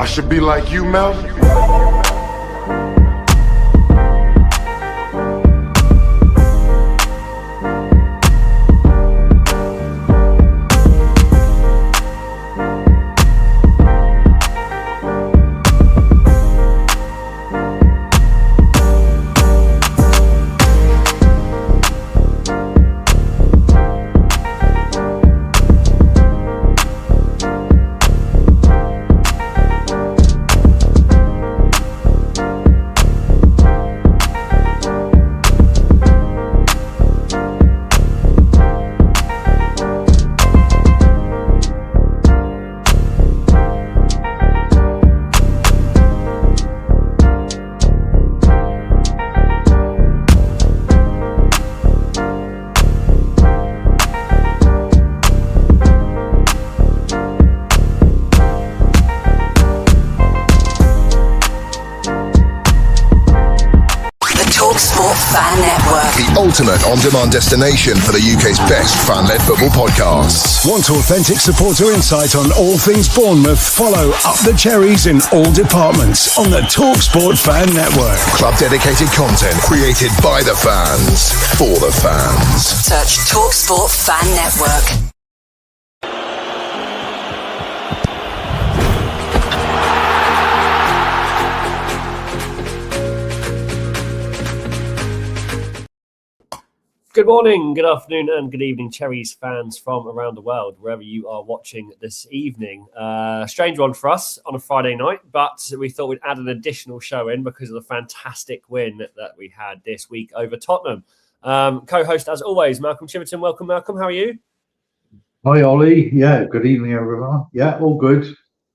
I should be like you, Melvin. Ultimate on-demand destination for the UK's best fan-led football podcasts. Want authentic supporter insight on all things Bournemouth? Follow Up the Cherries in all departments on the TalkSport Fan Network. Club-dedicated content created by the fans, for the fans. Search TalkSport Fan Network. Good morning, good afternoon and good evening, Cherries fans from around the world, wherever you are watching this evening. Strange one for us on a Friday night, but we thought we'd add an additional show in because of the fantastic win that we had this week over Tottenham. Co-host, as always, Malcolm Chiverton. Welcome, Malcolm. How are you? Hi, Ollie. Yeah, good evening, everyone. Yeah, all good.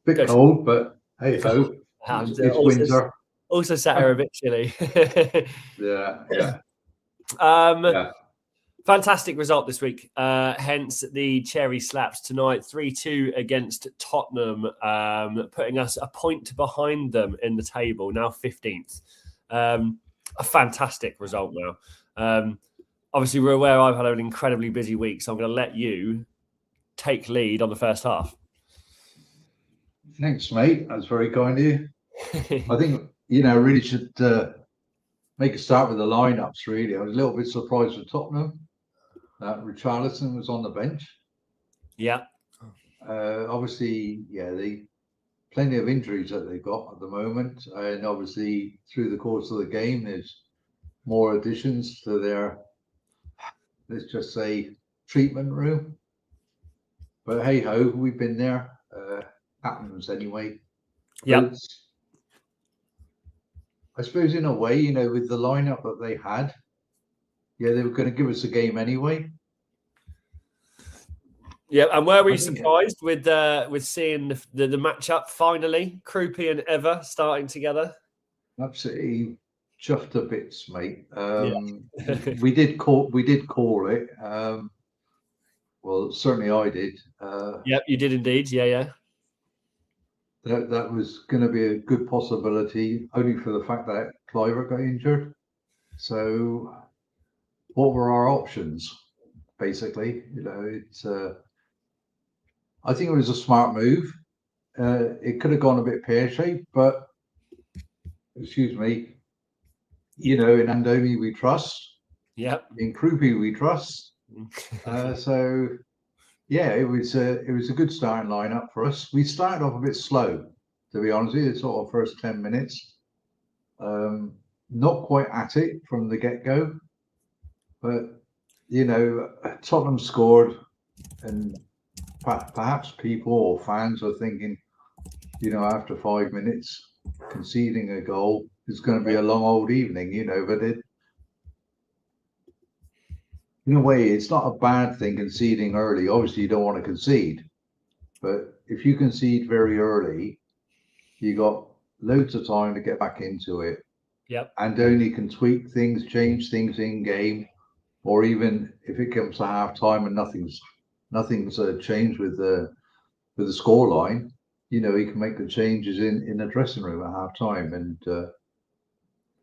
Bit cold, but hey ho. It's winter. Also sat here a bit chilly. Yeah. Fantastic result this week. Hence the Cherry Slaps tonight, 3-2 against Tottenham, putting us a point behind them in the table, now 15th. A fantastic result now. Obviously, we're aware I've had an incredibly busy week, so I'm going to let you take lead on the first half. Thanks, mate. That's very kind of you. I think, really should make a start with the lineups, really. I was a little bit surprised with Tottenham. Richarlison was on the bench. Yeah. Obviously, they plenty of injuries that they've got at the moment. And obviously, through the course of the game, there's more additions to their, let's just say, treatment room. But hey ho, we've been there. Happens anyway. Yeah. I suppose in a way, with the lineup that they had, they were going to give us a game anyway. Yeah, and were we surprised with seeing the matchup finally, Kroupy and Eva starting together? Absolutely chuffed to bits, mate. We did call it. Well, certainly I did. Yep, you did indeed. Yeah. That was going to be a good possibility, only for the fact that Cliver got injured. So, what were our options? Basically, it's. I think it was a smart move. It could have gone a bit pear-shaped, but excuse me. In Andoni we trust. Yeah. In Kroupy we trust. So. Yeah, it was a good starting lineup for us. We started off a bit slow, to be honest with you, sort of first 10 minutes. Not quite at it from the get-go. But, Tottenham scored, and perhaps people or fans are thinking, after 5 minutes, conceding a goal is going to be a long old evening, but in a way, it's not a bad thing conceding early. Obviously, you don't want to concede. But if you concede very early, you got loads of time to get back into it. Yep. And only can tweak things, change things in game, or even if it comes to half time and nothing's changed with the scoreline, he can make the changes in the dressing room at half time. And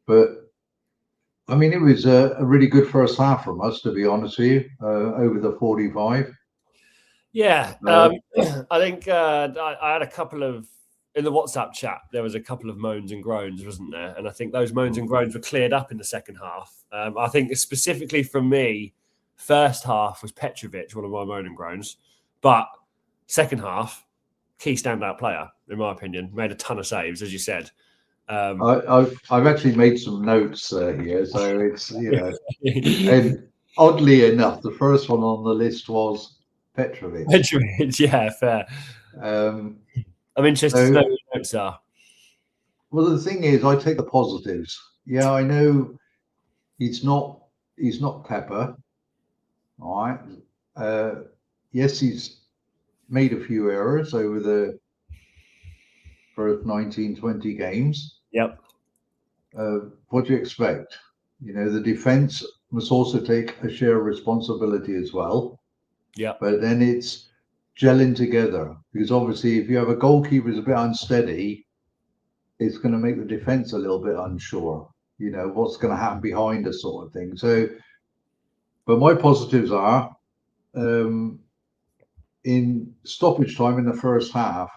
but I mean, it was a really good first half from us, to be honest with you, over the 45. Yeah, I think I had a couple of in the WhatsApp chat, there was a couple of moans and groans, wasn't there? And I think those moans and groans were cleared up in the second half. I think specifically from me, first half was Petrovic, one of my moan and groans. But second half, key standout player, in my opinion, made a ton of saves, as you said. I've actually made some notes here, so it's, and oddly enough, the first one on the list was Petrovic. Petrovic, yeah, fair. I'm interested to know what your notes are. Well, the thing is, I take the positives. Yeah, I know he's not Pepper. All right. Yes, he's made a few errors over the first 19, 20 games. Yep. What do you expect? The defense must also take a share of responsibility as well. Yeah. But then it's gelling together, because obviously if you have a goalkeeper who's a bit unsteady, it's going to make the defense a little bit unsure, what's going to happen behind us, sort of thing. So, but my positives are, in stoppage time in the first half,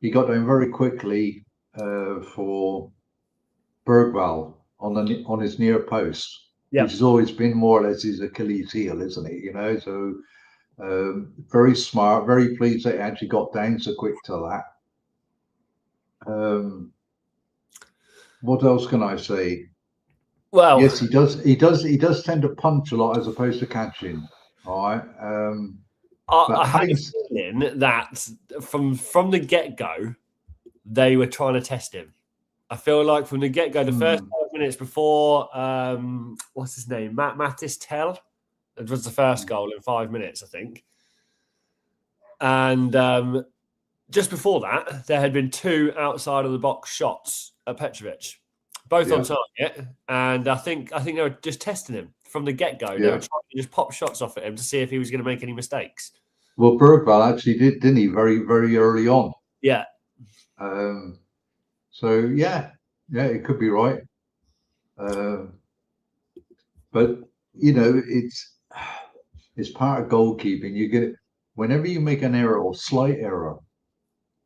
he got down very quickly for Bergwall on his near post, which has always been more or less his Achilles heel, isn't it? So very smart, very pleased that he actually got down so quick to that. What else can I say? Well, yes, he does tend to punch a lot as opposed to catching. All right. I had a feeling that from the get-go, they were trying to test him. I feel like from the get-go, the first 5 minutes before, what's his name? Mattis Tell. It was the first goal in 5 minutes, I think. And just before that, there had been 2 outside of the box shots at Petrovic, both on target. And I think they were just testing him from the get-go. They were trying to just pop shots off at him to see if he was going to make any mistakes. Well, Bergwall actually didn't he? Very, very early on. Yeah. So yeah, it could be right. But it's part of goalkeeping. You get it whenever you make an error or slight error,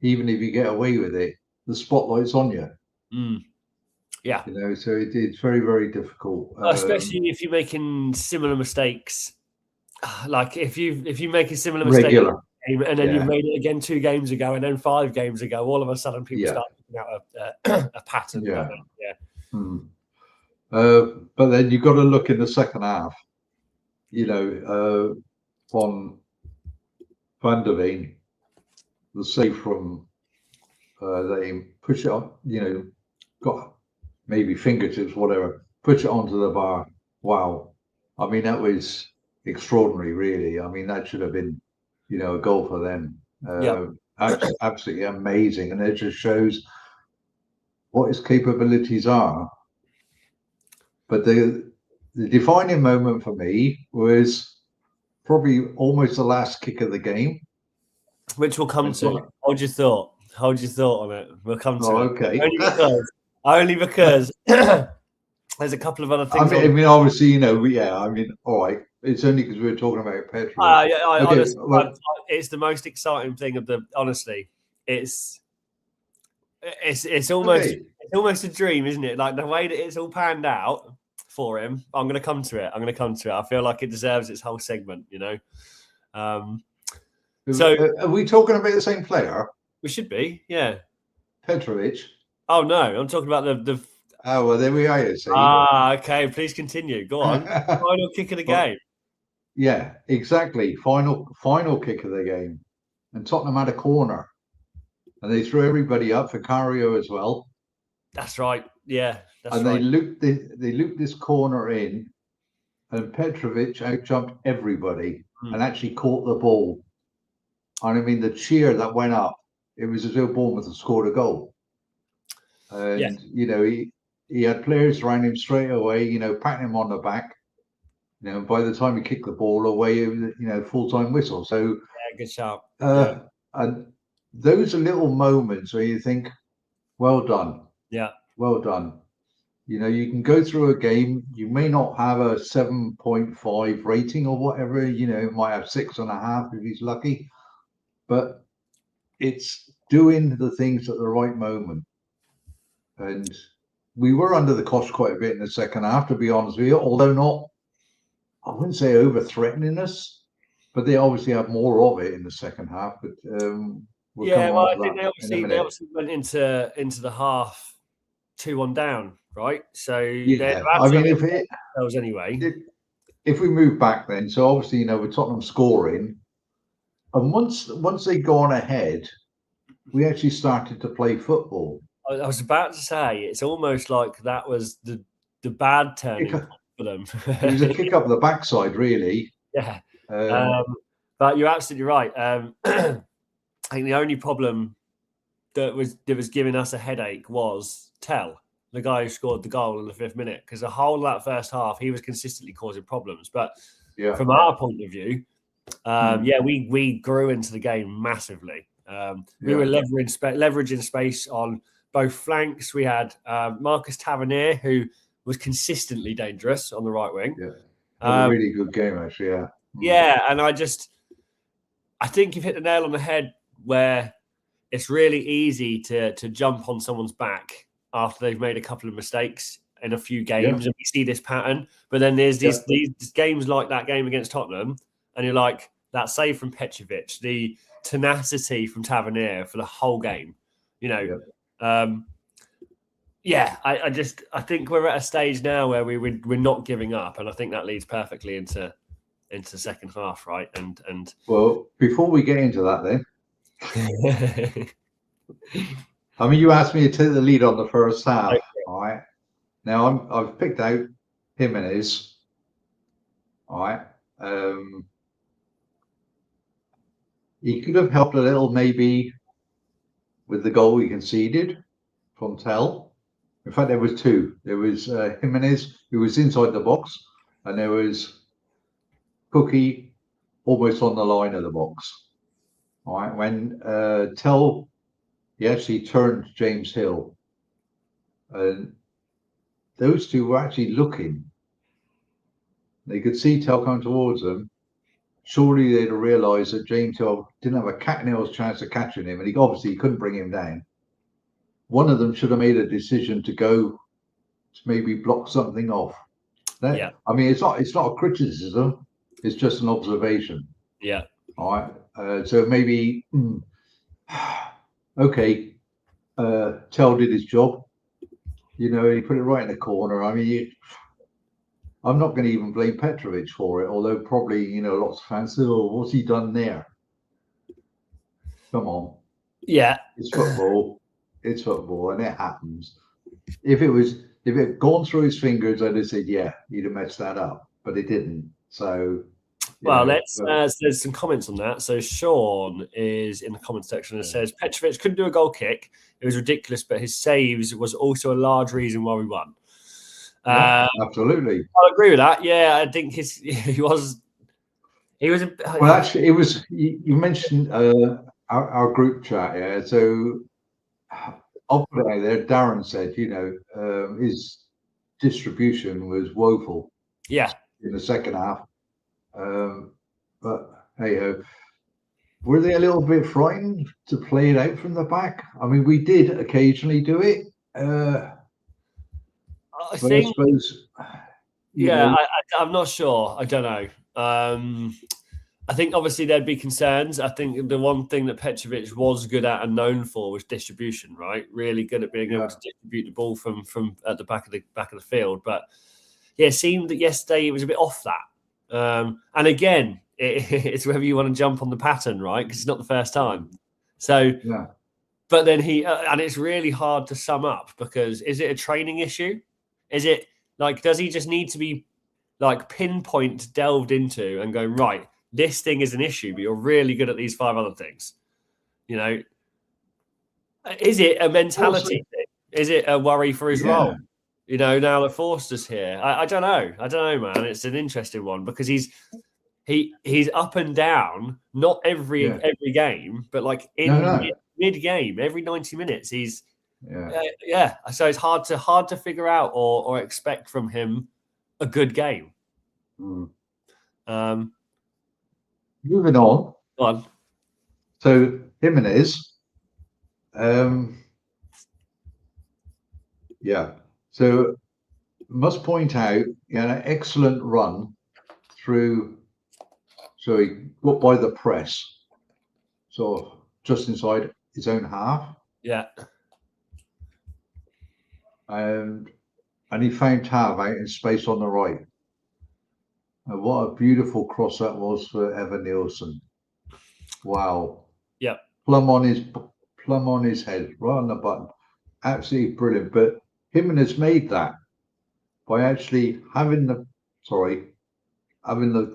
even if you get away with it, the spotlight's on you. Yeah. So it's very, very difficult. Especially if you're making similar mistakes. Like if you make a similar mistake regular. And then you've made it again 2 games ago and then 5 games ago, all of a sudden people start picking out a pattern. Yeah. Yeah. But then you've got to look in the second half. On Van der Veen, the save from they push it on, got maybe fingertips, whatever, push it onto the bar. Wow. I mean, that was extraordinary, really. I mean, that should have been, a goal for them. Absolutely amazing. And it just shows what his capabilities are. But the defining moment for me was probably almost the last kick of the game. Which we'll come to. Hold your thought on it. We'll come to it. Okay. Only because there's a couple of other things. I mean, obviously, all right. It's only because we were talking about Petrovic. Honestly, it's the most exciting thing of the. Honestly, it's almost a dream, isn't it? Like the way that it's all panned out for him. I'm going to come to it. I feel like it deserves its whole segment. So are we talking about the same player? We should be, yeah. Petrovic. Oh no, I'm talking about the. Oh well, there we are. You see. Okay. Please continue. Go on. Final kick of the game. Yeah, exactly. Final kick of the game, and Tottenham had a corner, and they threw everybody up for Cario as well. That's right. Yeah, and they looped this corner in, and Petrovic out-jumped everybody and actually caught the ball. And I mean, the cheer that went up, it was as though Bournemouth had scored a goal. And he had players around him straight away, patting him on the back. By the time he kicked the ball away, it was, full-time whistle. So yeah, good shout. And those are little moments where you think, well done. Yeah. Well done. You can go through a game, you may not have a 7.5 rating or whatever, it might have 6.5 if he's lucky. But it's doing the things at the right moment. And we were under the cosh quite a bit in the second half, to be honest with you, although not, I wouldn't say over-threatening us, but they obviously had more of it in the second half. But we'll come on I to think that in a minute. they obviously went into the half 2-1 down, right? So Yeah, I mean, if we move back then, so obviously, with Tottenham scoring, and once they'd gone ahead, we actually started to play football. I was about to say, it's almost like that was the bad turning point for them. It was a kick up the backside, really. Yeah. But you're absolutely right. I think the only problem that was giving us a headache was Tell, the guy who scored the goal in the 5th minute, because the whole of that first half, he was consistently causing problems. But from our point of view, we grew into the game massively. We were leveraging space on both flanks. We had Marcus Tavernier, who was consistently dangerous on the right wing. Yeah, a really good game, actually, yeah. Yeah, and I think you've hit the nail on the head where it's really easy to jump on someone's back after they've made a couple of mistakes in a few games, and we see this pattern. But then there's these games like that game against Tottenham, and you're like, that save from Petrovic, the tenacity from Tavernier for the whole game. I think we're at a stage now where we're not giving up, and I think that leads perfectly into second half, right? And well, before we get into that, then. I mean, you asked me to take the lead on the first half. Okay. All right. Now I've picked out Jimenez. All right. He could have helped a little, maybe, with the goal we conceded from Tell. In fact, there was two. There was Jimenez, who was inside the box, and there was Cookie almost on the line of the box. All right, when Tell, he actually turned James Hill, and those two were actually looking. They could see Tell coming towards them. Surely they'd have realised that James Hill didn't have a cat nail's chance of catching him, and he obviously couldn't bring him down. One of them should have made a decision to go to maybe block something off. I mean, it's not a criticism; it's just an observation. Yeah. All right. So maybe, okay, Tell did his job. He put it right in the corner. I mean, I'm not going to even blame Petrovic for it, although probably, lots of fans say, oh, what's he done there? Come on. Yeah. It's football. It's football, and it happens. If it had gone through his fingers, I'd have said, yeah, he'd have messed that up, but it didn't. So... Well, there's some comments on that. So Sean is in the comment section and says Petrovic couldn't do a goal kick. It was ridiculous, but his saves was also a large reason why we won. Absolutely. I agree with that. Yeah, I think he was. Well, actually, it was. You mentioned our group chat. Yeah, so I'll put it out there. Darren said, his distribution was woeful. Yeah. In the second half. But hey ho, were they a little bit frightened to play it out from the back? I mean, we did occasionally do it. I suppose. I'm not sure. I don't know. I think obviously there'd be concerns. I think the one thing that Petrovic was good at and known for was distribution. Right, really good at being able to distribute the ball from at the back of the field. But it seemed that yesterday it was a bit off that. And again, it's whether you want to jump on the pattern, right? Because it's not the first time. So, but then and it's really hard to sum up because is it a training issue? Is it does he just need to be pinpoint delved into and go, right, this thing is an issue, but you're really good at these 5 other things? Is it a mentality thing? Is it a worry for his role? Now that Forster's here, I don't know, man. It's an interesting one because he's up and down, not every game, but mid game, every 90 minutes, he's So it's hard to figure out or expect from him a good game. Moving on. Go on. So Jimenez, Yeah. So must point out, an excellent run through. So he got by the press, so just inside his own half, Yeah. and he found Tav out in space on the right. And what a beautiful cross that was for Evan Nielsen. Wow. Yeah. Plumb on his head, right on the button. Absolutely brilliant. But Jimenez made that by actually having the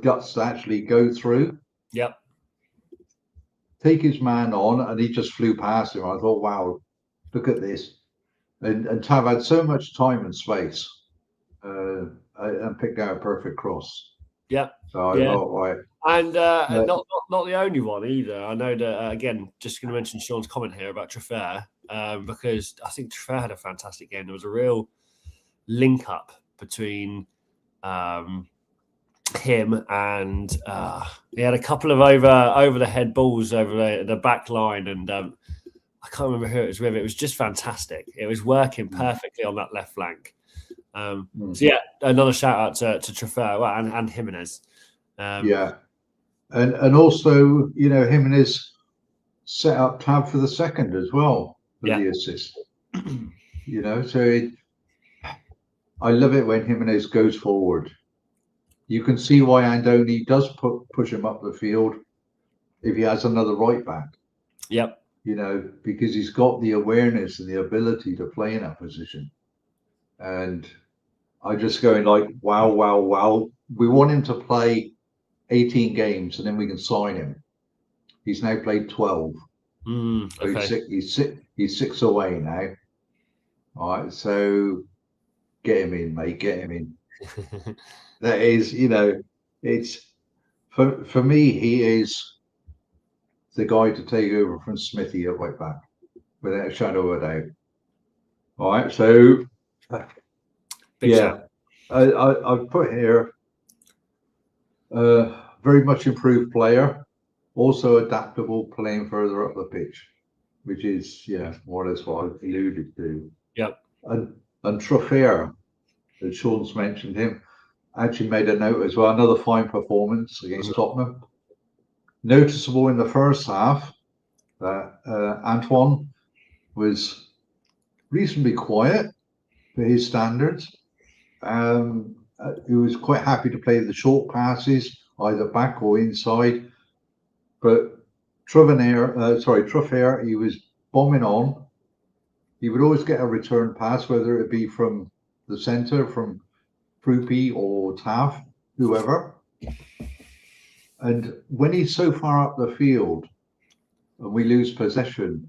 guts to actually go through, Yep. take his man on, and he just flew past him. I thought, wow, look at this. And Tav had so much time and space, and picked out a perfect cross. Yep. So I Yeah. thought, right. And not the only one either. I know that, again, just going to mention Sean's comment here about Traffair, because I think Traffair had a fantastic game. There was a real link up between him and he had a couple of over the head balls over the back line, and I can't remember who it was with. It was just fantastic. It was working perfectly on that left flank. So yeah, another shout out to Traffair and Jimenez. Yeah. And also, Jimenez set up Tav for the second as well for the assist. So I love it when Jimenez goes forward. You can see why Andoni does push him up the field if he has another right back. Yep. Because he's got the awareness and the ability to play in that position. And I just going like, wow, wow, wow. We want him to play 18 games and then we can sign him. He's now played 12. Okay. So he's six away now. All right, so get him in, mate. Get him in. That is, it's for me. He is the guy to take over from Smithy at right back, without a shadow of a doubt. All right, so I've put here very much improved player, also adaptable, playing further up the pitch, which is more or less what I've alluded to. Yep. And Traffair, that Sean's mentioned him, actually made a note as well. Another fine performance against Tottenham. Noticeable in the first half that Antoine was reasonably quiet for his standards. He was quite happy to play the short passes, either back or inside. But Traffair, he was bombing on. He would always get a return pass, whether it be from the centre, from Prupi or Tav, whoever. And when he's so far up the field and we lose possession,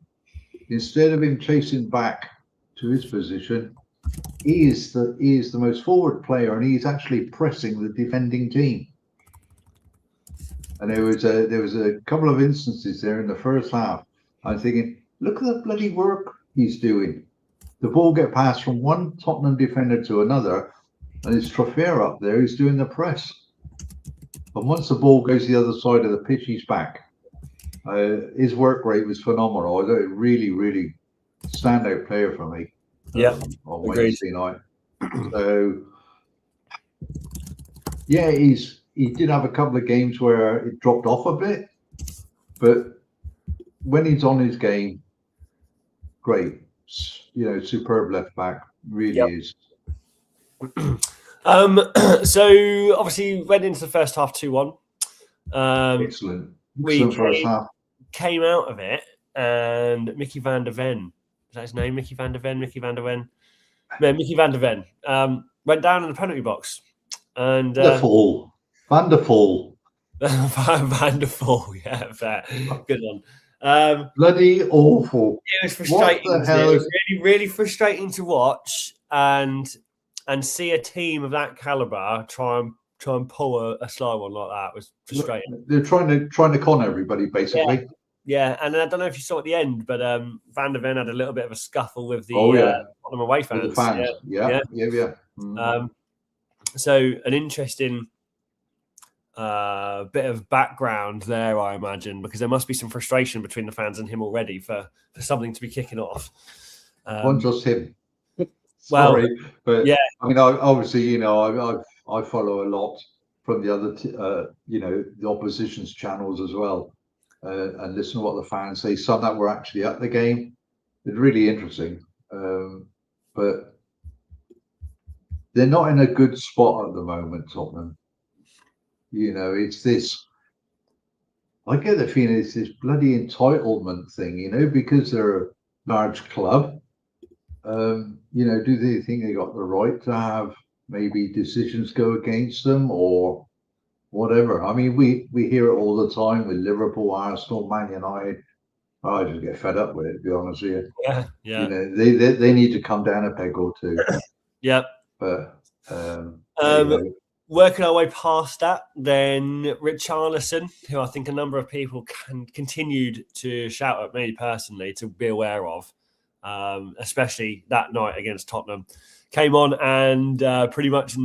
instead of him chasing back to his position, he is the most forward player, and he's actually pressing the defending team. And there was a couple of instances there in the first half. I'm thinking, look at the bloody work he's doing. The ball get passed from one Tottenham defender to another, and it's Traffair up there who's doing the press. And once the ball goes the other side of the pitch, he's back. His work rate was phenomenal. I thought a really, really standout player for me. Yeah, on Wednesday night. So yeah, he did have a couple of games where it dropped off a bit, but when he's on his game, great. Superb left back, really is. So obviously went into the first half 2-1. Excellent. We first half. Came out of it, and Mickey van der Ven, is that his name? Mickey van der Ven. Went down in the penalty box, and Van der Val. Van der Val, yeah, fair, good one. Bloody awful. It was frustrating. It was really, really frustrating to watch and see a team of that caliber try and pull a slow one like that. It was frustrating. They're trying to con everybody, basically. Yeah, and I don't know if you saw at the end, but Van der Ven had a little bit of a scuffle with the Tottenham away fans. With the fans. Yeah. So an interesting bit of background there, I imagine, because there must be some frustration between the fans and him already for something to be kicking off. Not just him. Well, Sorry, but yeah, I mean, obviously, I follow a lot from the other, the opposition's channels as well, and listen to what the fans say. Some that were actually at the game. It's really interesting, but they're not in a good spot at the moment, Tottenham. It's this. I get the feeling it's this bloody entitlement thing, because they're a large club. Do they think they got the right to have maybe decisions go against them or whatever? I mean, we hear it all the time with Liverpool, Arsenal, Man United. I just get fed up with it, to be honest with you. Yeah. They need to come down a peg or two. Yep. But working our way past that, then Richarlison, who I think a number of people continued to shout at me personally to be aware of, especially that night against Tottenham, came on and pretty much,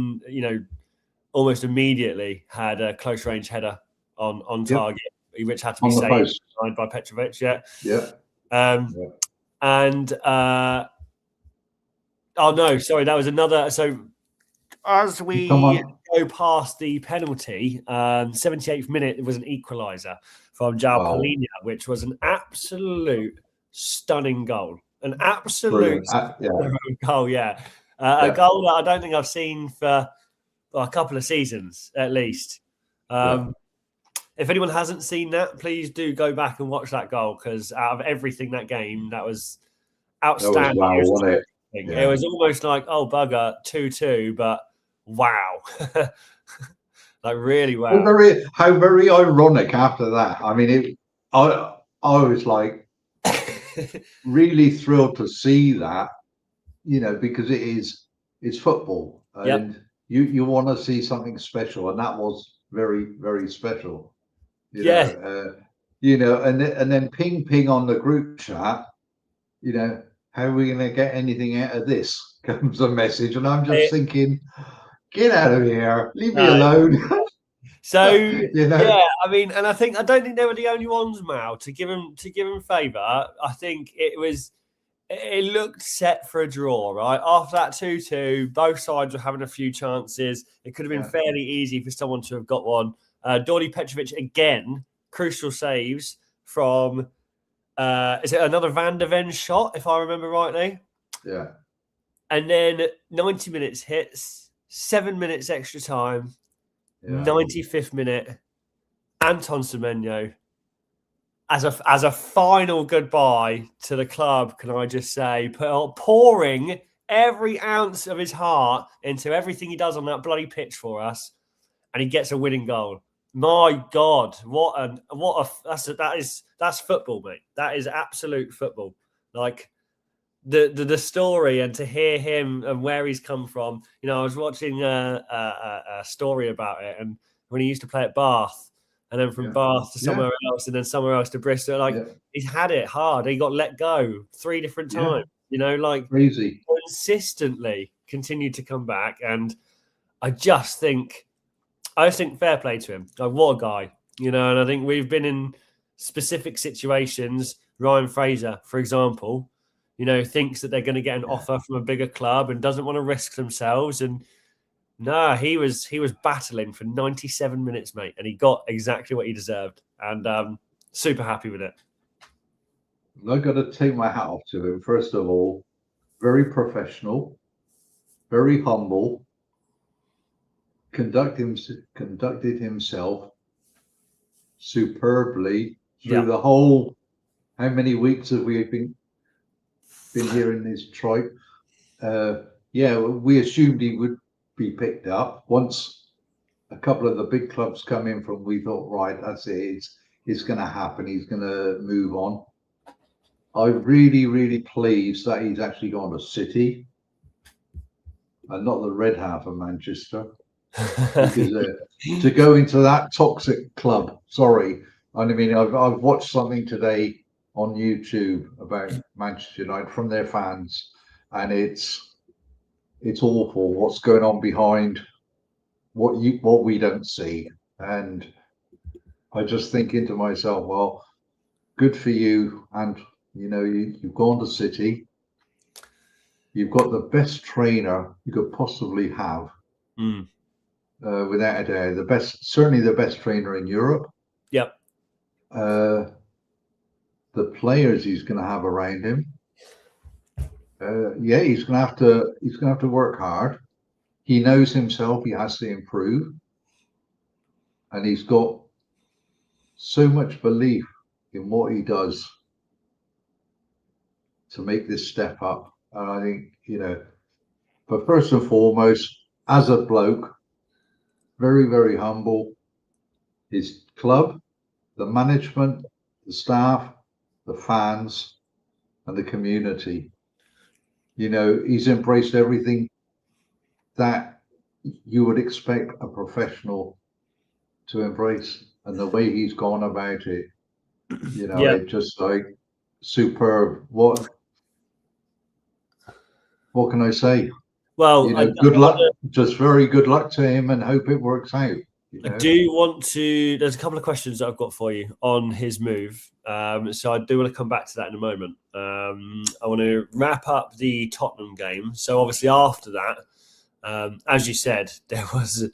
almost immediately had a close range header on target, which had to be saved by Petrovic. And that was another. So as we go past the penalty, 78th minute, it was an equaliser from João Palhinha, which was an absolute stunning goal. An absolute goal, a goal that I don't think I've seen for a couple of seasons at least. If anyone hasn't seen that, please do go back and watch that goal, because out of everything that game, that was outstanding. That was wasn't it? It was almost like, oh, bugger, 2-2, but wow. Like really wow. How very ironic after that. I mean, I was like really thrilled to see that, because it's football, and you want to see something special, and that was very, very special. And then ping on the group chat, how are we going to get anything out of this? Comes a message, and I'm just thinking, get out of here, leave me alone. So I mean, and I don't think they were the only ones, Mal, to give him favour. I think it looked set for a draw, right? After that 2-2, both sides were having a few chances. It could have been fairly easy for someone to have got one. Dordy Petrovic again, crucial saves from is it another Van der Ven shot, if I remember rightly? Yeah. And then 90 minutes hits, 7 minutes extra time, 95th minute, Anton Semenyo, as a final goodbye to the club, can I just say, pouring every ounce of his heart into everything he does on that bloody pitch for us, and he gets a winning goal. My God, that's football, mate. That is absolute football. Like the story, and to hear him and where he's come from. I was watching a story about it, and when he used to play at Bath, and then from Bath to somewhere else, and then somewhere else to Bristol. He's had it hard. He got let go 3 different times. Crazy. Consistently continued to come back, and I just think fair play to him. Like, what a guy, and I think we've been in specific situations. Ryan Fraser, for example, thinks that they're going to get an offer from a bigger club and doesn't want to risk themselves. And no, he was battling for 97 minutes, mate, and he got exactly what he deserved. And super happy with it. I've got to take my hat off to him. First of all, very professional, very humble. Conducted himself superbly through the whole. How many weeks have we been hearing this tripe? We assumed he would be picked up once a couple of the big clubs come in from. We thought, right, that's it. It's going to happen. He's going to move on. I'm really, really pleased that he's actually gone to City and not the red half of Manchester. Because to go into that toxic club, sorry. I mean, I've watched something today on YouTube about Manchester United from their fans, and it's awful what's going on behind what we don't see. And I just thinking to myself, well, good for you. And, you've gone to City. You've got the best trainer you could possibly have, without a doubt. Certainly the best trainer in Europe. Yep. The players he's going to have around him. He's going to have to work hard. He knows himself. He has to improve, and he's got so much belief in what he does to make this step up. And I think, but first and foremost, as a bloke, very, very humble. His club, the management, the staff, the fans, and the community. He's embraced everything that you would expect a professional to embrace, and the way he's gone about it, it's just like superb. What can I say? Well, good luck. Just very good luck to him, and hope it works out. I do want to. There's a couple of questions that I've got for you on his move. So I do want to come back to that in a moment. I want to wrap up the Tottenham game. So obviously after that, as you said, there was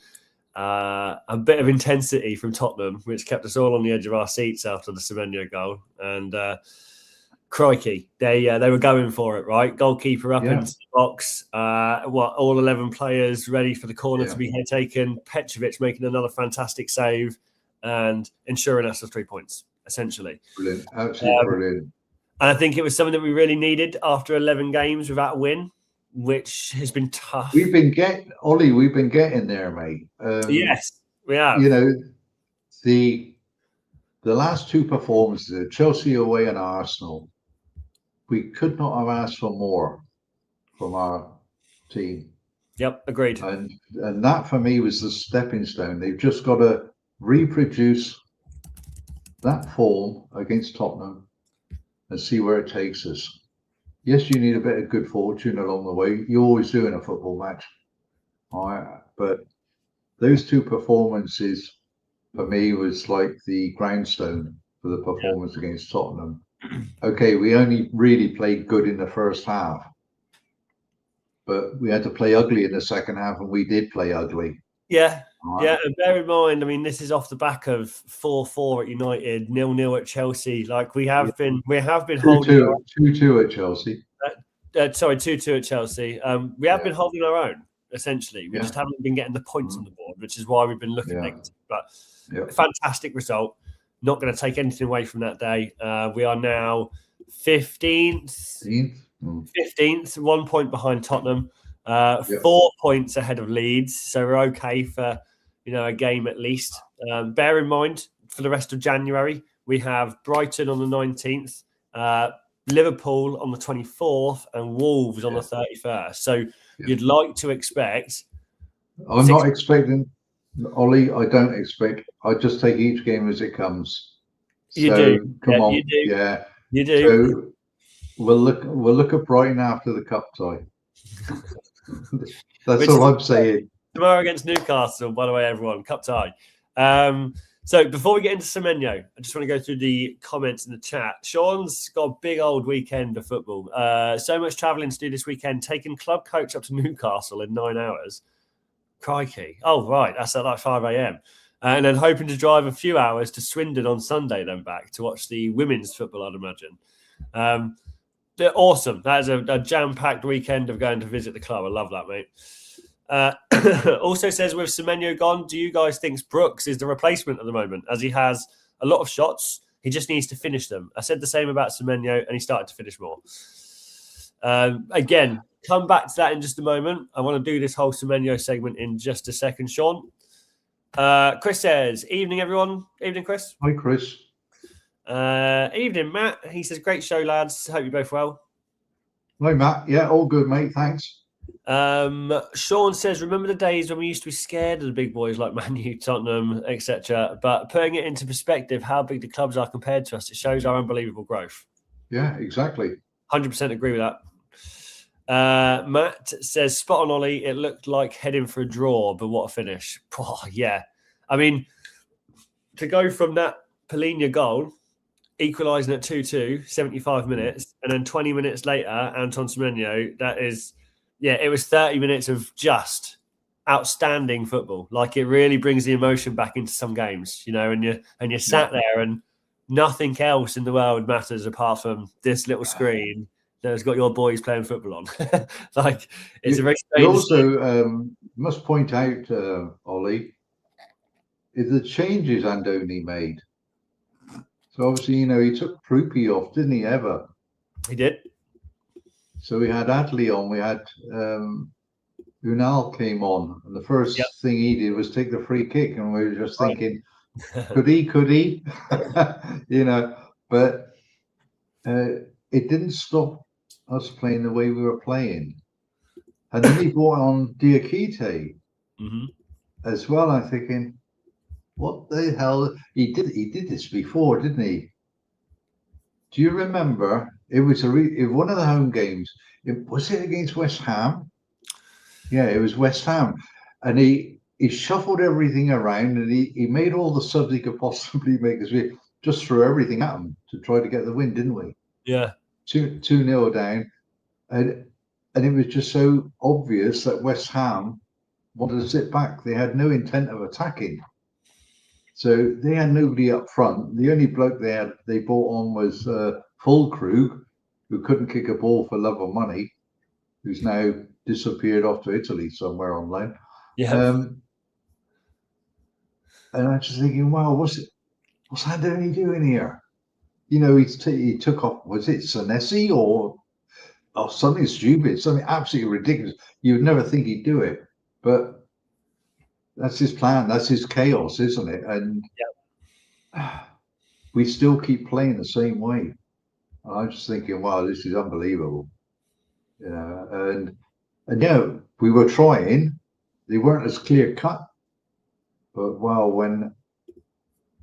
a bit of intensity from Tottenham, which kept us all on the edge of our seats after the Semenyo goal. And crikey, they were going for it, right? Goalkeeper up into the box. All 11 players ready for the corner to be taken. Petrovic making another fantastic save and ensuring us the 3 points, essentially. Brilliant, absolutely brilliant. And I think it was something that we really needed after 11 games without a win, which has been tough. We've been getting there, mate. Yes, we have. The last two performances, Chelsea away and Arsenal, we could not have asked for more from our team. Yep, agreed. And that for me was the stepping stone. They've just got to reproduce that form against Tottenham and see where it takes us. Yes, you need a bit of good fortune along the way. You always do in a football match. All right, but those two performances for me was like the groundstone for the performance against Tottenham. Okay, we only really played good in the first half, but we had to play ugly in the second half, and we did play ugly. Yeah, yeah, and bear in mind, I mean, this is off the back of 4-4 at United, 0-0 at Chelsea. Like we have been holding 2-2 at Chelsea. 2-2 at Chelsea. We have been holding our own, essentially. We just haven't been getting the points on the board, which is why we've been looking negative. But fantastic result. Not going to take anything away from that day. We are now 15th, 1 point behind Tottenham, 4 points ahead of Leeds. So we're okay for, a game at least. Bear in mind, for the rest of January, we have Brighton on the 19th, Liverpool on the 24th, and Wolves on the 31st. So you'd like to expect... I'm not expecting... Ollie, I don't expect. I just take each game as it comes. You do. Come on, you do. Yeah, you do. So we'll look at Brighton after the cup tie. That's all I'm saying. Tomorrow against Newcastle, by the way, everyone, cup tie. So before we get into Semenyo, I just want to go through the comments in the chat. Sean's got a big old weekend of football. So much travelling to do this weekend. Taking club coach up to Newcastle in 9 hours. Crikey. Oh, right. That's at like 5 a.m. And then hoping to drive a few hours to Swindon on Sunday, then back to watch the women's football, I'd imagine. They're awesome. That is a jam-packed weekend of going to visit the club. I love that, mate. Also says, with Semenyo gone, do you guys think Brooks is the replacement at the moment, as he has a lot of shots? He just needs to finish them. I said the same about Semenyo, and he started to finish more. Again, come back to that in just a moment. I want to do this whole Semenyo segment in just a second, Sean. Chris says, evening, everyone. Evening, Chris. Hi, Chris. Evening, Matt. He says, great show, lads. Hope you're both well. Hi, Matt. Yeah, all good, mate. Thanks. Sean says, remember the days when we used to be scared of the big boys like Man U, Tottenham, etc. But putting it into perspective, how big the clubs are compared to us, it shows our unbelievable growth. Yeah, exactly. 100% agree with that. Matt says, spot on, Ollie. It looked like heading for a draw, but what a finish. Oh, yeah. I mean, to go from that Polina goal, equalising at 2-2, 75 minutes, and then 20 minutes later, Anton Semenyo, that is, it was 30 minutes of just outstanding football. Like, it really brings the emotion back into some games, and you're sat there and nothing else in the world matters apart from this little screen that has got your boys playing football on. Like, it's a very strange. You also must point out, Ollie, is the changes Andoni made. So obviously, he took Proopy off, didn't he, ever? He did. So we had Adley on, we had Unal came on, and the first thing he did was take the free kick, and we were just thinking, could he? But it didn't stop us playing the way we were playing. And then he brought on Diakite as well. I'm thinking, what the hell? He did this before, didn't he? Do you remember? It was one of the home games. Was it against West Ham? Yeah, it was West Ham. And he shuffled everything around, and he made all the subs he could possibly make, because we just threw everything at him to try to get the win, didn't we? Yeah. 2-0 down. And it was just so obvious that West Ham wanted to sit back. They had no intent of attacking. So they had nobody up front. The only bloke they brought on was Fulkrug, who couldn't kick a ball for love or money, who's now disappeared off to Italy somewhere on loan. Yeah. And I'm just thinking, wow, what's Andoni doing here? He took off, was it Senesi or something stupid, something absolutely ridiculous. You would never think he'd do it, but that's his plan. That's his chaos, isn't it? And we still keep playing the same way. And I'm just thinking, wow, this is unbelievable. And we were trying. They weren't as clear cut. But wow, when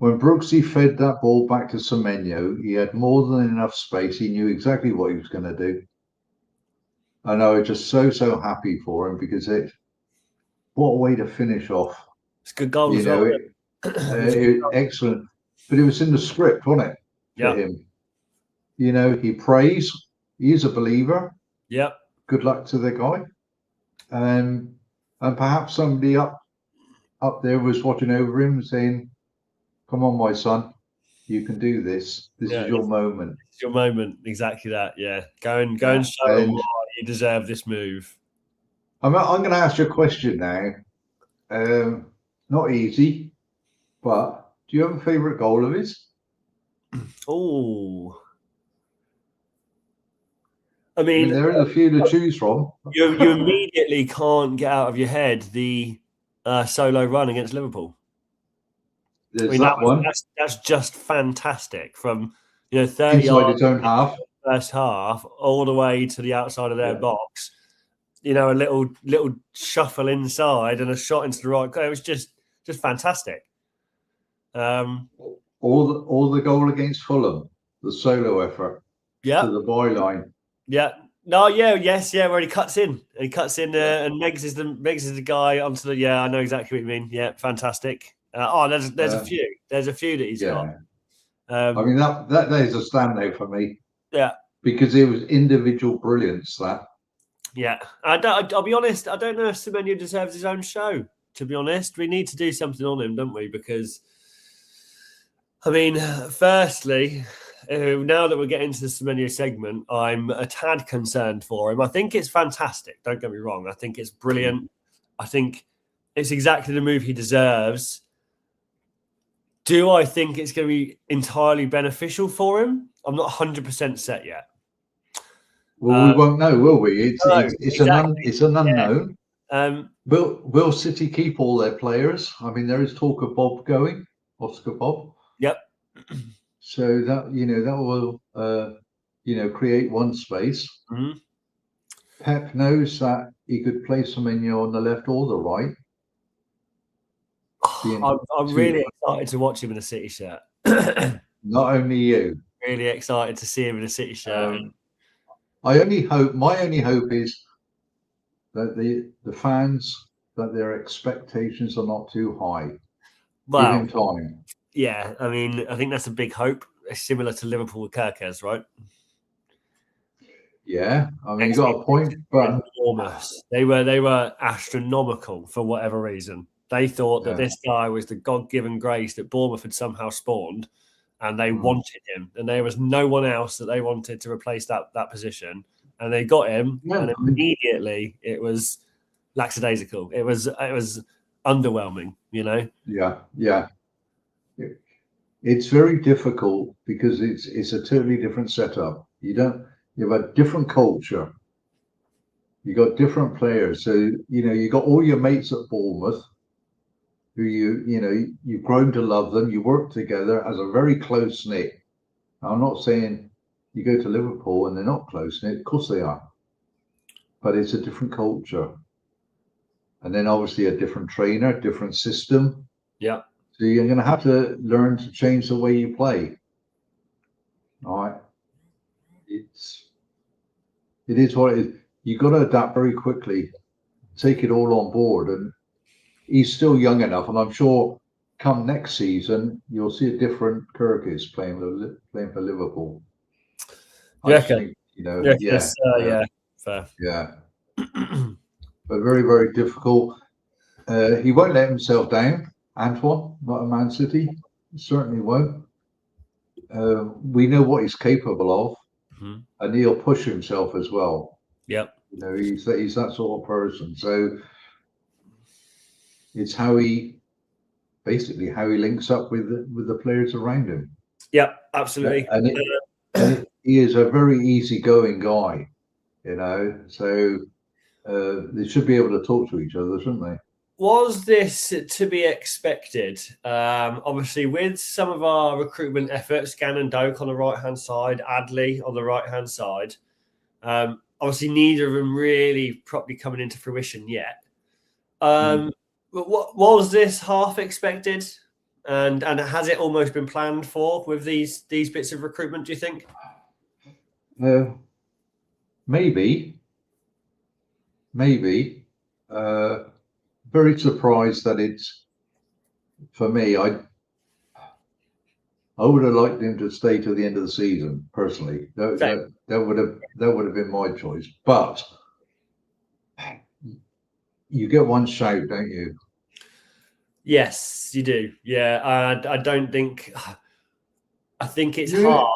Brooksy fed that ball back to Semenyo, he had more than enough space. He knew exactly what he was going to do. And I was just so happy for him, because what a way to finish off. It's a good goal as well. Excellent. But it was in the script, wasn't it? Yeah. For him. He prays. He's a believer. Yeah. Good luck to the guy. And perhaps somebody up there was watching over him saying, come on, my son, you can do this. This is your moment. It's your moment. Exactly that. Yeah. Go and show him why you deserve this move. I'm going to ask you a question now. Not easy, but do you have a favourite goal of his? Oh. I mean, there are a few to choose from. You immediately can't get out of your head the solo run against Liverpool. That's just fantastic. From 30 inside yards its own half, first half, all the way to the outside of their box. A little shuffle inside and a shot into the right. It was just fantastic. All the goal against Fulham, the solo effort to the byline. Yeah. No. Yeah. Yes. Yeah. Where he cuts in, and Meggs is the guy onto the. Yeah, I know exactly what you mean. Yeah, fantastic. There's a few. There's a few that he's got. I mean that is a standout for me. Yeah. Because it was individual brilliance. That. Yeah. I'll be honest. I don't know if Semenyo deserves his own show. To be honest, we need to do something on him, don't we? Because, I mean, firstly, now that we're getting to the Semenyo segment, I'm a tad concerned for him. I think it's fantastic. Don't get me wrong. I think it's brilliant. I think it's exactly the move he deserves. Do I think it's going to be entirely beneficial for him? I'm not 100% set yet. Well, we won't know, will we? It's an unknown. Yeah. Will City keep all their players? I mean, there is talk of Bob going, Oscar Bob. Yep. So that will create one space. Mm-hmm. Pep knows that he could play Semenyo on the left or the right. I'm really excited to watch him in a City shirt. Not only you. Really excited to see him in a City shirt. My only hope is that the fans, that their expectations are not too high. Wow. Give him time. Yeah, I mean, I think that's a big hope. It's similar to Liverpool with Kirkes, right? Yeah, I mean, you got a point, but Enormous. They were astronomical for whatever reason. They thought that this guy was the God-given grace that Bournemouth had somehow spawned, and they wanted him. And there was no one else that they wanted to replace that position. And they got him, and immediately it was lackadaisical. It was underwhelming, you know. Yeah. It's very difficult because it's a totally different setup. You have a different culture. You got different players. So, you got all your mates at Bournemouth who you've grown to love them. You work together as a very close knit. I'm not saying you go to Liverpool and they're not close knit. Of course they are. But it's a different culture. And then obviously a different trainer, different system. Yeah. So you're going to have to learn to change the way you play. All right. It is what it is. You've got to adapt very quickly, take it all on board. And he's still young enough. And I'm sure come next season, you'll see a different Kirkes playing for Liverpool. Yeah. Think, fair. Yeah. But very, very difficult. He won't let himself down, Antoine, not a Man City. He certainly won't. We know what he's capable of, and he'll push himself as well. Yep. He's that sort of person. So it's how he links up with the players around him. Yep, absolutely. And he is a very easygoing guy, So they should be able to talk to each other, shouldn't they? Was this to be expected? Obviously, with some of our recruitment efforts, Gannon Doak on the right-hand side, Adley on the right-hand side, obviously neither of them really properly coming into fruition yet. But what was this half expected? And has it almost been planned for with these bits of recruitment, do you think? Maybe. Very surprised that it's, for me, I would have liked him to stay to the end of the season, personally. That would have been my choice. But you get one shout, don't you? Yes, you do. Yeah, I don't think. I think it's hard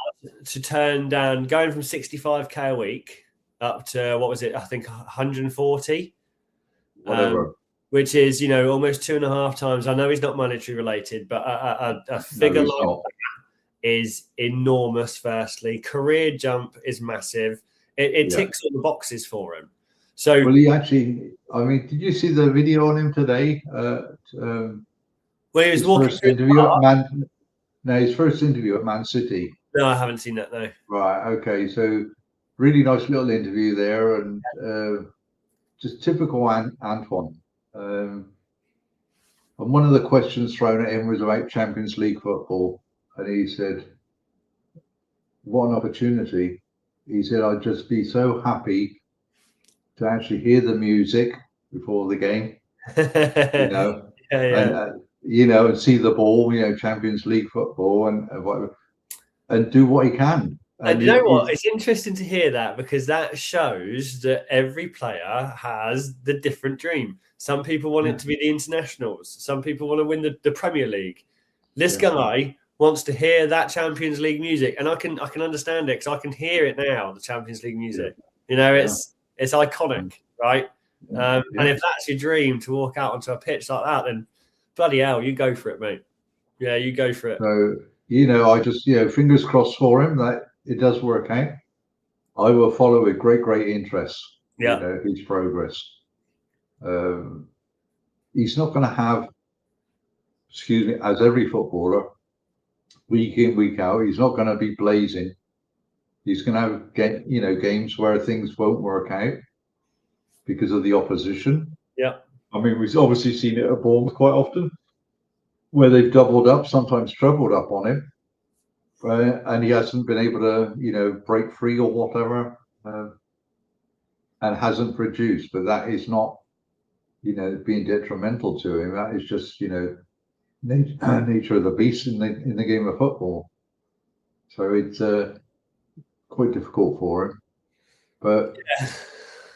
to turn down going from 65k a week up to what was it? I think 140. Whatever. Which is, almost 2.5 times. I know he's not monetary related, but a figure like that is enormous. Firstly, career jump is massive. It ticks all the boxes for him. So, well, he actually. I mean, did you see the video on him today? Well, he was walking first interview at his first interview at Man City. No, I haven't seen that. No. Right. Okay. So, really nice little interview there, and just typical Antoine. And one of the questions thrown at him was about Champions League football, and he said, "What an opportunity!" He said, "I'd just be so happy to actually hear the music before the game, and see the ball, Champions League football, and whatever, and do what he can." And you know what? It's interesting to hear that because that shows that every player has the different dream. Some people want it to be the internationals. Some people want to win the Premier League. This guy wants to hear that Champions League music, and I can understand it because I can hear it now. The Champions League music, it's iconic, right? And if that's your dream to walk out onto a pitch like that, then bloody hell, you go for it, mate. Yeah, you go for it. So I just fingers crossed for him that it does work out. I will follow with great interest. His progress. He's not going to have, as every footballer, week in, week out, he's not going to be blazing. He's going to have games where things won't work out because of the opposition. Yeah. I mean, we've obviously seen it at Bournemouth quite often, where they've doubled up, sometimes trebled up on him, and he hasn't been able to, break free or whatever, and hasn't produced. But that is not, being detrimental to him. That is just, nature of the beast in the game of football. So it's quite difficult for him. But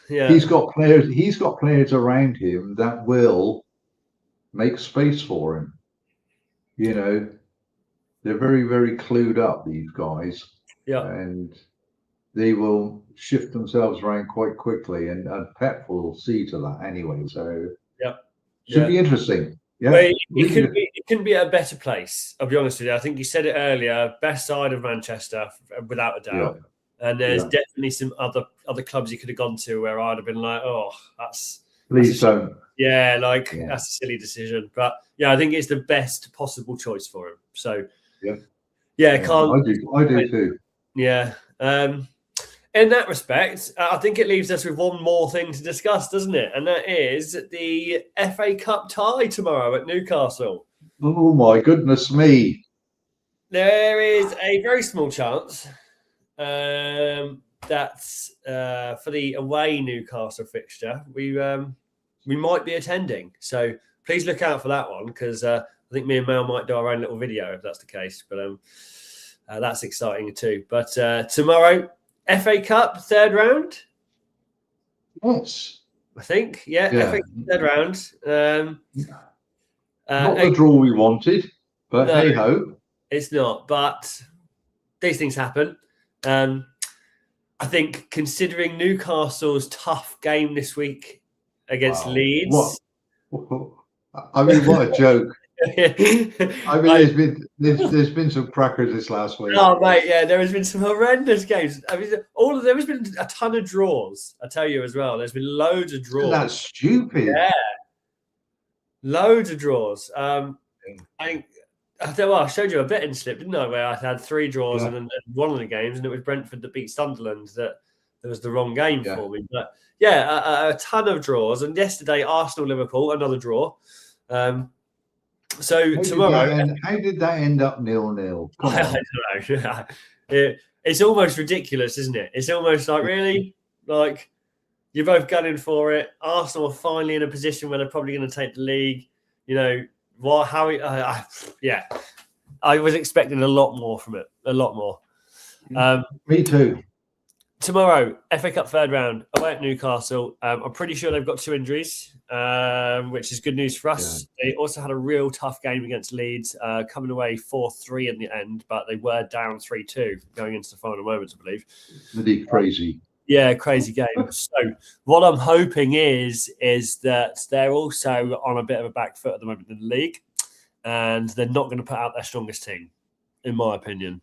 Yeah. he's got players. He's got players around him that will make space for him. You know, they're very, very clued up, these guys, Yeah. and they will shift themselves around quite quickly. And Pep will see to that anyway. So Yeah. should be interesting. Yeah, well, it couldn't be at a better place. I'll be honest with you. I think you said it earlier. Best side of Manchester, without a doubt. Yeah. And there's definitely some other clubs you could have gone to where I'd have been like, oh, please don't. Yeah, that's a silly decision. But yeah, I think it's the best possible choice for him. So I can't. I do too. Yeah. In that respect, I think it leaves us with one more thing to discuss, doesn't it? And that is the FA Cup tie tomorrow at Newcastle. Oh my goodness me! There is a very small chance that's for the away Newcastle fixture. We might be attending, so please look out for that one, because I think me and Mel might do our own little video if that's the case. But that's exciting too. But tomorrow, FA Cup third round. Yes, I think. FA Cup third round. Not the draw we wanted, but no, hey ho. It's not, but these things happen. I think, considering Newcastle's tough game this week against Leeds. I mean, what a joke. I mean, there's been some crackers this last week. Oh, mate, yeah, there has been some horrendous games. I mean, there has been a ton of draws, I tell you as well. There's been loads of draws. That's stupid. Yeah. Loads of draws. I showed you a betting slip, didn't I, where I had 3 draws and then one of the games, and it was Brentford that beat Sunderland that was the wrong game for me. But a ton of draws. And yesterday, Arsenal-Liverpool, another draw. So tomorrow, how did that end up 0-0? I don't know. It's almost ridiculous, isn't it? It's almost like, really, like, you're both gunning for it. Arsenal are finally in a position where they're probably going to take the league. You know what? I was expecting a lot more from it. A lot more. Me too. Tomorrow, FA Cup third round away at Newcastle. I'm pretty sure they've got 2 injuries, which is good news for us. Yeah. They also had a real tough game against Leeds, coming away 4-3 in the end, but they were down 3-2 going into the final moments, I believe. Really crazy. Yeah, crazy game. So what I'm hoping is that they're also on a bit of a back foot at the moment in the league, and they're not going to put out their strongest team, in my opinion.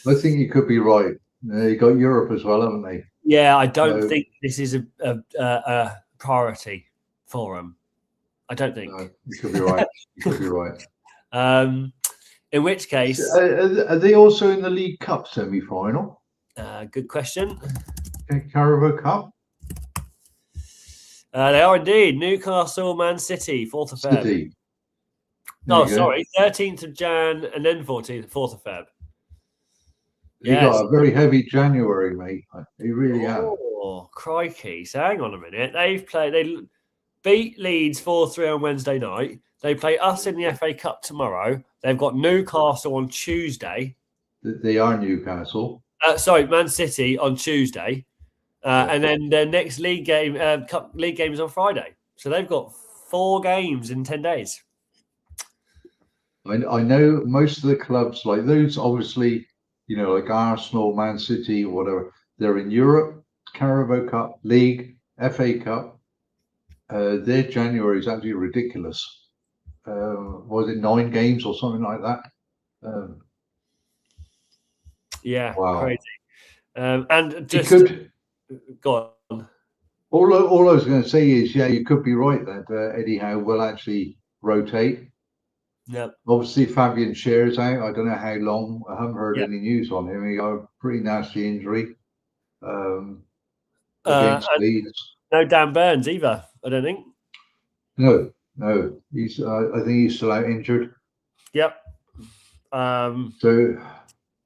I think you could be right. They got Europe as well, haven't they? Yeah, I don't think this is a priority for them. I don't think. No, you could be right. You could be right. In which case... Are they also in the League Cup semi-final? Good question. Carabao Cup? They are indeed. Newcastle, Man City, 4th of Feb. No, sorry, 13th of Jan and then 4th of Feb. You got a very heavy January, mate. You really have. Oh, crikey. So hang on a minute. They beat Leeds 4-3 on Wednesday night. They play us in the FA Cup tomorrow. They've got Newcastle on Tuesday. They are Newcastle. Man City on Tuesday. And then their next league game, Cup league game is on Friday. So they've got 4 games in 10 days. I know most of the clubs, like those, obviously, like Arsenal, Man City, whatever, they're in Europe, Carabao Cup, League, FA Cup. Their January is absolutely ridiculous. Was it 9 games or something like that? Wow. Crazy. And just go on. All I was going to say is, you could be right that Eddie Howe will actually rotate. Yeah. Obviously, Fabian Scher's out. I don't know how long. I haven't heard any news on him. He got a pretty nasty injury against Leeds. No Dan Burns either, I don't think. No. He's. I think he's still out injured. Yep. So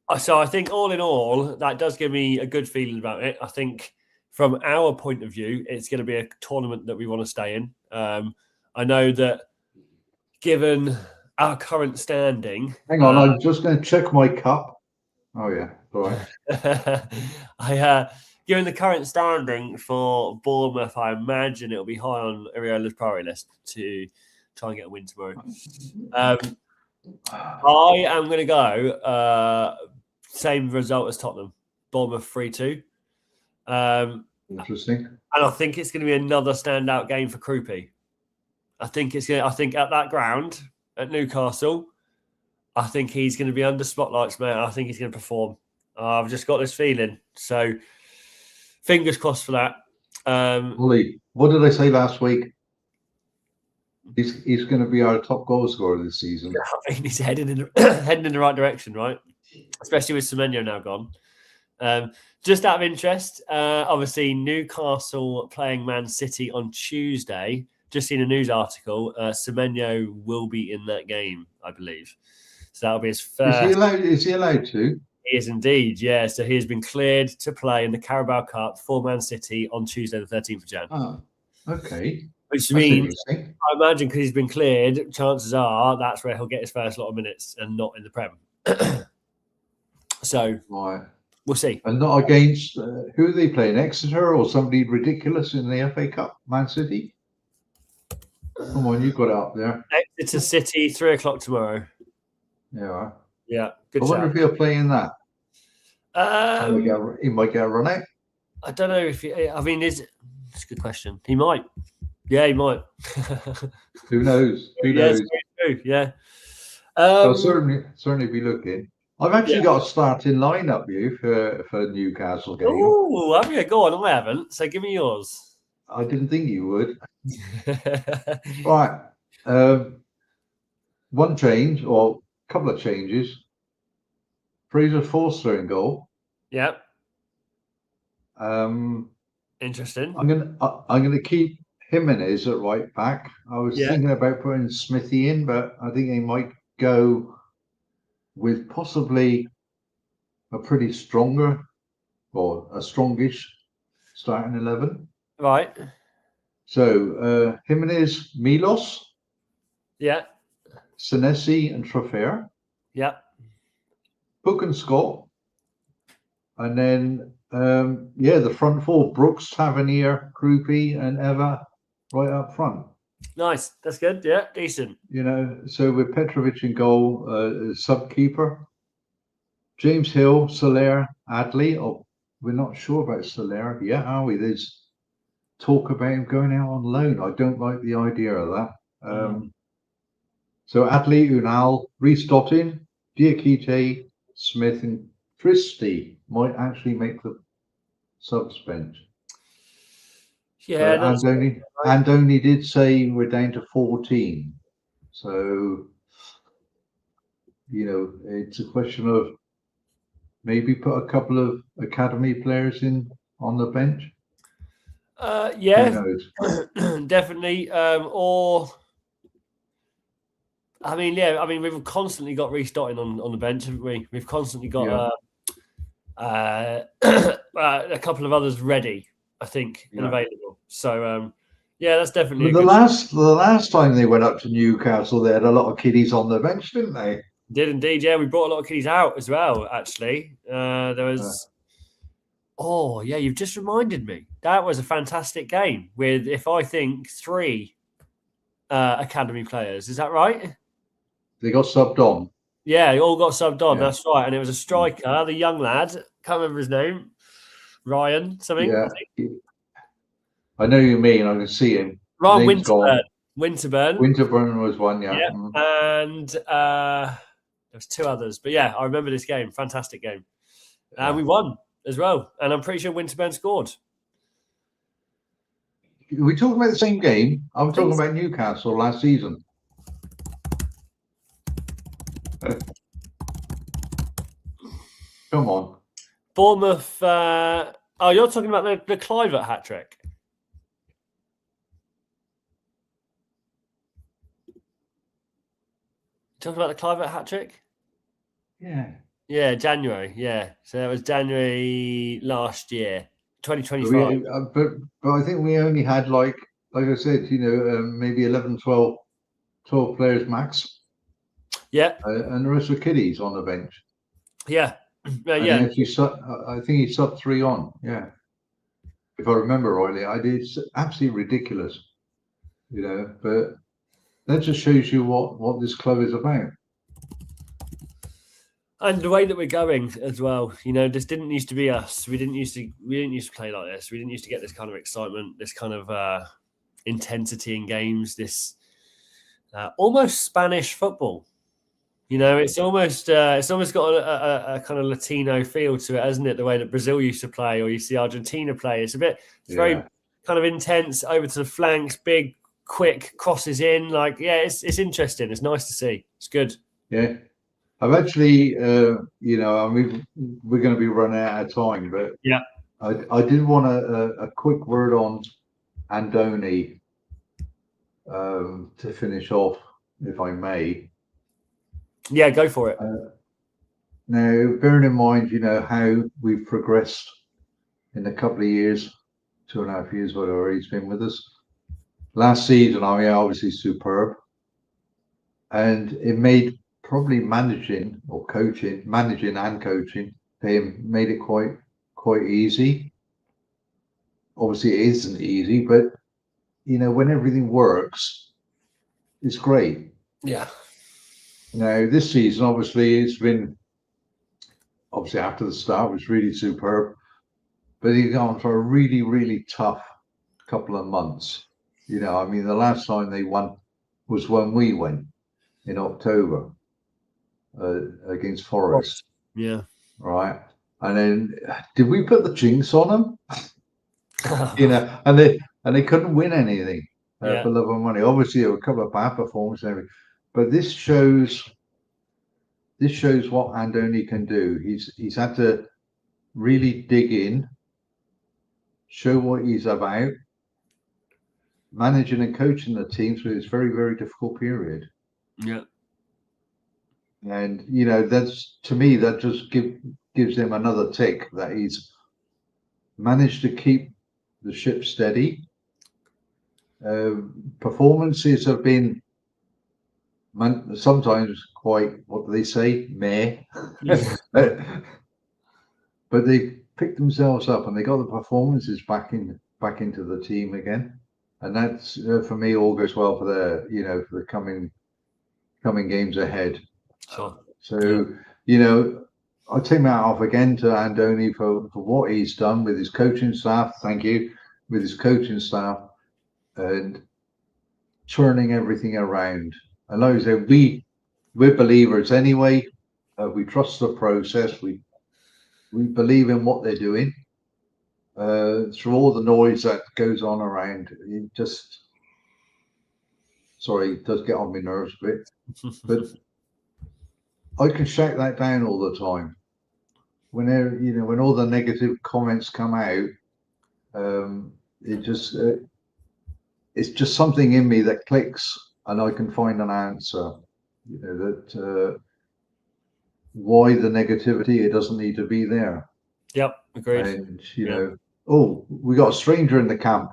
I think all in all, that does give me a good feeling about it. I think from our point of view, it's going to be a tournament that we want to stay in. I know that given our current standing. Hang on, I'm just going to check my cup. Oh yeah, all right. Given the current standing for Bournemouth, I imagine it'll be high on Ariola's priority list to try and get a win tomorrow. I am going to go same result as Tottenham, Bournemouth 3-2. Interesting. And I think it's going to be another standout game for Krupi. I think at that ground at Newcastle, I think he's going to be under spotlights, mate. I think he's going to perform. I've just got this feeling. So, fingers crossed for that. Ollie, what did I say last week? He's going to be our top goal scorer this season. I mean, he's heading in the right direction, right? Especially with Semenyo now gone. Just out of interest, obviously Newcastle playing Man City on Tuesday. Just seen a news article. Semenyo will be in that game, I believe. So that'll be his first. Is he allowed to? He is indeed, yeah. So he has been cleared to play in the Carabao Cup for Man City on Tuesday, the 13th of Jan. Oh, okay. Which means, I imagine, because he's been cleared, chances are that's where he'll get his first lot of minutes and not in the Prem. So right. We'll see. And not against, who are they playing? Exeter or somebody ridiculous in the FA Cup? Man City? Come on, you've got it up there. Exeter City, 3:00 tomorrow. Yeah. Yeah, good. I wonder if he'll play in that. He might get a run out. I don't know if he, I mean, it's a good question. He might. Yeah, he might. Who knows? Who knows? Yeah. I'll certainly be looking. I've actually got a starting lineup for a Newcastle game. Oh, have you? Go on, I haven't. So give me yours. I didn't think you would. Right. One change or a couple of changes. Fraser Forster in goal. Yep. Interesting. Interesting. I'm gonna keep Jimenez at right back. I was thinking about putting Smithy in, but I think they might go with possibly a pretty stronger or a strongish starting 11. Right. So Jimenez, Milos. Yeah. Senesi and Trafford. Yeah. Hook and Scott. And then the front four, Brooks, Tavernier, Krupi, and Eva right up front. Nice. That's good. Yeah, decent. So with Petrovic in goal, sub-keeper. James Hill, Soler, Adley. Oh, we're not sure about Soler yet, are we? There's talk about him going out on loan. I don't like the idea of that. So Adley, Unal, Reece Dottin, Diakite, Smith, and Christie might actually make the subs bench. Yeah, Andoni did say we're down to 14. So, it's a question of maybe put a couple of academy players in on the bench. Yeah, definitely. We've constantly got Reece Dottin on the bench, haven't we? We've constantly got a couple of others ready, I think, and available. So, that's definitely the last time they went up to Newcastle, they had a lot of kiddies on the bench, didn't they? Did indeed, yeah. We brought a lot of kiddies out as well, actually. There was... Oh, yeah, you've just reminded me. That was a fantastic game with, if I think, 3 academy players. Is that right? They got subbed on. Yeah, they all got subbed on. Yeah. That's right. And it was a striker, the young lad. Can't remember his name. Ryan, something. Yeah. I know you mean. I can see him. Ryan Winterburn. Winterburn was one, yeah. And there was 2 others. But yeah, I remember this game. Fantastic game. And we won as well. And I'm pretty sure Winterburn scored. Are we talking about the same game? I'm talking about Newcastle last season. Come on. Bournemouth. You're talking about the Clivert hat trick. Talking about the Clivert hat trick? Yeah. Yeah, January. Yeah. So that was January last year, 2025. But I think we only had, like I said, maybe 11, 12 players max. Yeah. And the rest were kiddies on the bench. Yeah. And Yeah. I think he subbed 3 on. Yeah. If I remember rightly, I did. Absolutely ridiculous, but that just shows you what this club is about. And the way that we're going as well, this didn't used to be us. We didn't used to play like this. We didn't used to get this kind of excitement, this kind of intensity in games, this almost Spanish football. It's almost got a kind of Latino feel to it, hasn't it? The way that Brazil used to play, or you see Argentina play. It's very kind of intense, over to the flanks, big, quick crosses in. It's interesting. It's nice to see. It's good. Yeah. I've actually, we're going to be running out of time, but yeah, I did want a quick word on Andoni to finish off, if I may. Yeah, go for it. Now, bearing in mind, how we've progressed in a couple of years, 2.5 years, whatever he's been with us. Last season, obviously superb. And it made probably managing and coaching for him made it quite easy. Obviously, it isn't easy, but when everything works, it's great. Yeah. Now, this season, obviously, it's been after the start was really superb, but he's gone for a really, really tough couple of months. The last time they won was when we went in October against Forest. Yeah. Right. And then did we put the jinx on them? And they couldn't win anything for love of money. Obviously, there were a couple of bad performances and everything, but this shows what Andoni can do. He's had to really dig in, show what he's about, managing and coaching the team through this very, very difficult period. Yeah. And that's, to me, that just gives him another tick that he's managed to keep the ship steady. Performances have been sometimes quite, what do they say, meh. But they picked themselves up and they got the performances back into the team again, and that's for me all goes well for for the coming games ahead. Sure. So I'll take my hat off again to Andoni for what he's done with his coaching staff. Thank you, with his coaching staff and turning everything around. And like I said, we're believers anyway. We trust the process. We believe in what they're doing. Through all the noise that goes on around, it does get on my nerves a bit. But I can shut that down all the time. When all the negative comments come out, it's just something in me that clicks, and I can find an answer. That why the negativity? It doesn't need to be there. Yep, agreed. And we got a stranger in the camp.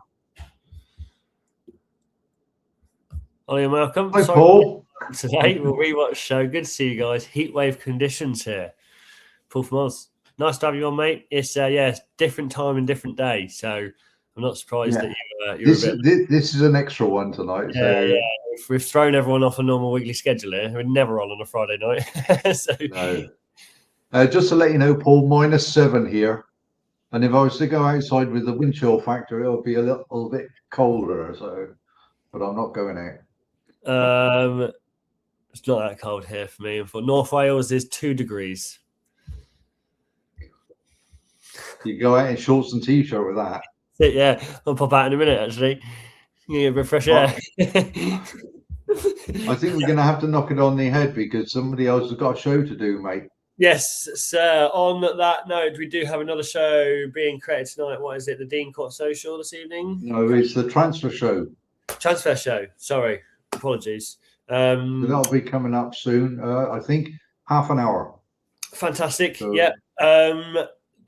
Ollie and Malcolm. Hi, Paul. Today we'll rewatch show. Good to see you guys. Heatwave conditions here. Paul from Oz. Nice to have you on, mate. It's different time and different day, so I'm not surprised that you're this is an extra one tonight. Yeah. We've thrown everyone off a normal weekly schedule here. We're never on a Friday night. No. Just to let you know, Paul, -7 here, and if I was to go outside with the wind chill factor, it'll be a little bit colder. So, but I'm not going out. It's not that cold here for me. And for North Wales is 2 degrees. You go out in shorts and t-shirt with that. Yeah, I'll pop out in a minute. Actually, get a bit of fresh air. I think we're going to have to knock it on the head because somebody else has got a show to do, mate. Yes, sir. On that note, we do have another show being created tonight. What is it? The Dean Court Social this evening? No, it's the transfer show. Transfer show. Sorry. Apologies. That'll be coming up soon. I think half an hour. Fantastic. So, yeah.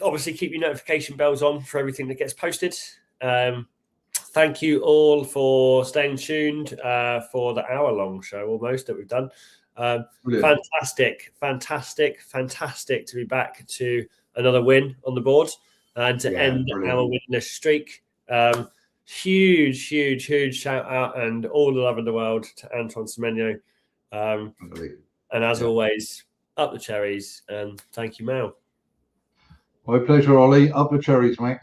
Obviously, keep your notification bells on for everything that gets posted. Thank you all for staying tuned for the hour-long show almost that we've done. Fantastic to be back to another win on the board and to end our winless streak. Huge shout out and all the love in the world to Antoine Semenyo. And as always, up the cherries, and thank you, Mal. My pleasure, Ollie. Up the cherries, mate.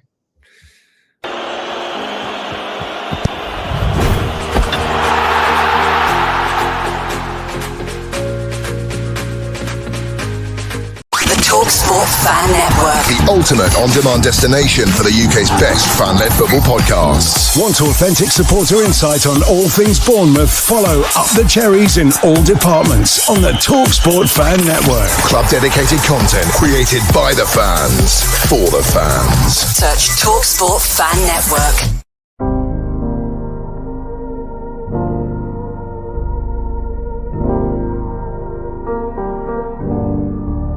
TalkSport Fan Network. The ultimate on-demand destination for the UK's best fan-led football podcasts. Want authentic supporter insight on all things Bournemouth? Follow Up the Cherries in all departments on the TalkSport Fan Network. Club-dedicated content created by the fans, for the fans. Search TalkSport Fan Network.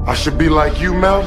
I should be like you, Mel.